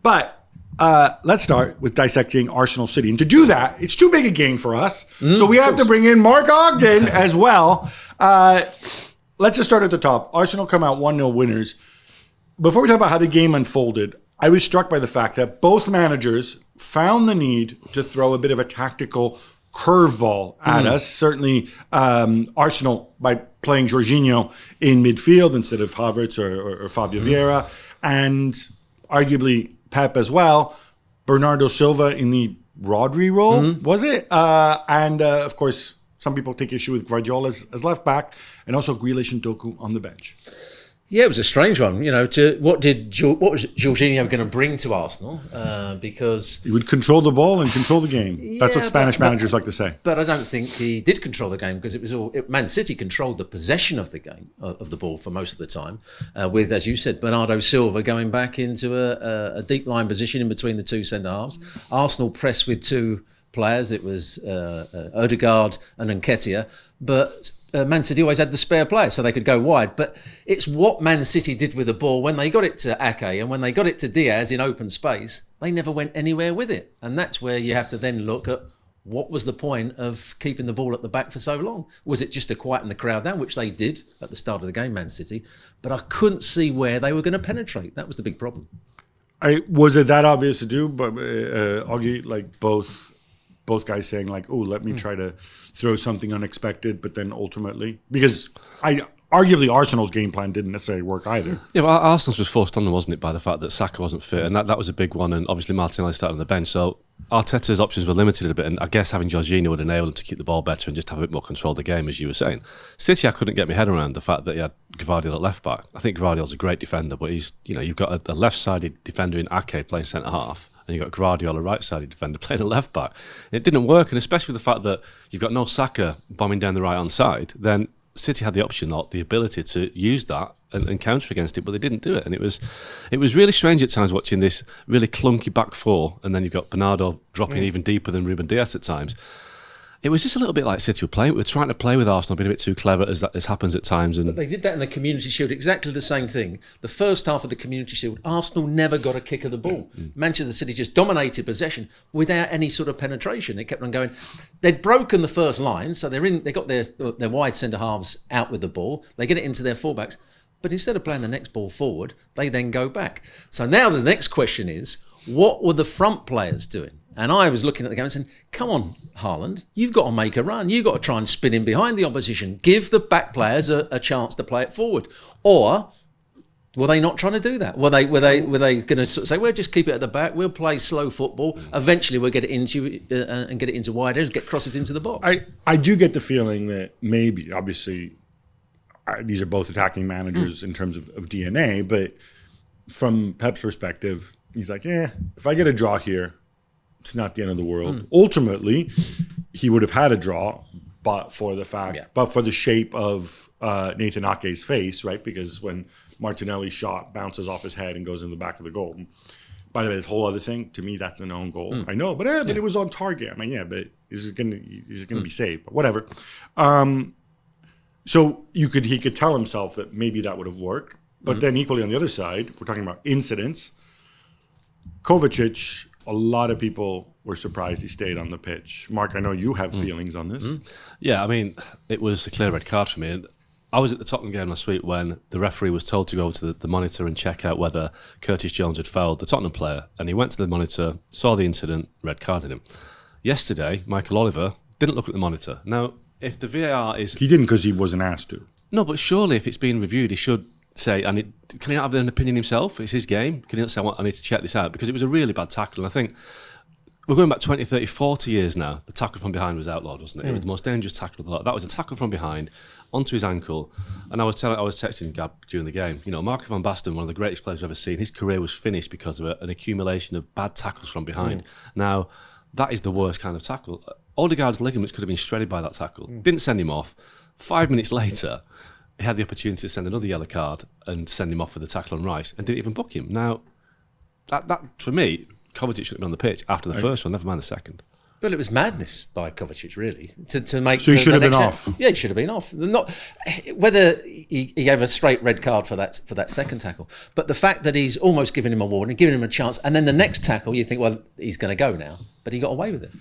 But let's start with dissecting Arsenal City. And to do that, it's too big a game for us. So we have to bring in Mark Ogden as well. Let's just start at the top. Arsenal come out 1-0 winners. Before we talk about how the game unfolded, I was struck by the fact that both managers found the need to throw a bit of a tactical curveball at us. Certainly Arsenal by playing Jorginho in midfield instead of Havertz or Fabio Vieira. And arguably Pep as well. Bernardo Silva in the Rodri role, was it? And of course, some people take issue with Guardiola as left back, and also Grealish and Doku on the bench. Yeah, it was a strange one. You know, what was Jorginho going to bring to Arsenal? Because he would control the ball and control the game. That's what Spanish managers like to say. But I don't think he did control the game, because it was Man City controlled the possession of the game of the ball for most of the time, with, as you said, Bernardo Silva going back into a deep line position in between the two centre halves. Arsenal pressed with two players. It was Odegaard and Nketiah, but Man City always had the spare player, so they could go wide. But it's what Man City did with the ball when they got it to Ake and when they got it to Diaz in open space. They never went anywhere with it, and that's where you have to then look at what was the point of keeping the ball at the back for so long. Was it just to quieten the crowd down, which they did at the start of the game, Man City? But I couldn't see where they were going to penetrate. That was the big problem. Was it that obvious to do? But Augie, like both guys saying like, "Oh, let me try to throw something unexpected," but then ultimately, because arguably Arsenal's game plan didn't necessarily work either. Yeah, well, Arsenal's was forced on them, wasn't it, by the fact that Saka wasn't fit, and that was a big one. And obviously Martinelli started on the bench, so Arteta's options were limited a bit. And I guess having Jorginho would enable him to keep the ball better and just have a bit more control of the game, as you were saying. City, I couldn't get my head around the fact that he had Guardiola at left back. I think Guardiola's a great defender, but you've got a left-sided defender in Ake playing centre half. And you've got Guardiola, right-sided defender, playing a left-back. It didn't work, and especially with the fact that you've got no Saka bombing down the right-hand side, then City had the option, or the ability to use that and counter against it, but they didn't do it. And it was really strange at times watching this really clunky back four, and then you've got Bernardo dropping even deeper than Ruben Dias at times. It was just a little bit like City were playing. We're trying to play with Arsenal, being a bit too clever, as happens at times. But they did that in the Community Shield, exactly the same thing. The first half of the Community Shield, Arsenal never got a kick of the ball. Manchester City just dominated possession without any sort of penetration. It kept on going. They'd broken the first line, so they got their wide centre halves out with the ball. They get it into their fullbacks. But instead of playing the next ball forward, they then go back. So now the next question is, what were the front players doing? And I was looking at the game and saying, come on, Haaland, you've got to make a run. You've got to try and spin in behind the opposition. Give the back players a chance to play it forward. Or were they not trying to do that? Were they going to sort of say, well, just keep it at the back. We'll play slow football. Eventually we'll get it into and get it into wide areas, get crosses into the box. I do get the feeling that maybe, obviously, these are both attacking managers in terms of DNA, but from Pep's perspective, he's like, if I get a draw here, it's not the end of the world. Ultimately, he would have had a draw, but for the shape of Nathan Ake's face, right? Because when Martinelli's shot bounces off his head and goes in the back of the goal. By the way, this whole other thing, to me, that's an own goal. I know, but it was on target. I mean, but is it going to be saved? But whatever. So he could tell himself that maybe that would have worked. But then equally on the other side, if we're talking about incidents, Kovacic, a lot of people were surprised he stayed on the pitch. Mark, I know you have feelings on this. Yeah, I mean, it was a clear red card for me. I was at the Tottenham game last week when the referee was told to go to the monitor and check out whether Curtis Jones had fouled the Tottenham player. And he went to the monitor, saw the incident, red carded him. Yesterday, Michael Oliver didn't look at the monitor. Now, if the VAR is... He didn't because he wasn't asked to. No, but surely if it's being reviewed, he should say, can he not have an opinion himself? It's his game. Can he not say, I need to check this out? Because it was a really bad tackle. And I think we're going back 20, 30, 40 years now. The tackle from behind was outlawed, wasn't it? It was the most dangerous tackle of the lot. That was a tackle from behind onto his ankle. And I was texting Gab during the game, Marco van Basten, one of the greatest players I've ever seen, his career was finished because of an accumulation of bad tackles from behind. Now, that is the worst kind of tackle. Odegaard's ligaments could have been shredded by that tackle. Didn't send him off. 5 minutes later, he had the opportunity to send another yellow card and send him off for the tackle on Rice and didn't even book him. Now, that for me, Kovacic should have been on the pitch after the first one, never mind the second. Well, it was madness by Kovacic, really, to make. So he should have been next off. Yeah, he should have been off. Not whether he gave a straight red card for that second tackle, but the fact that he's almost given him a warning, giving him a chance, and then the next tackle, you think, well, he's going to go now, but he got away with it.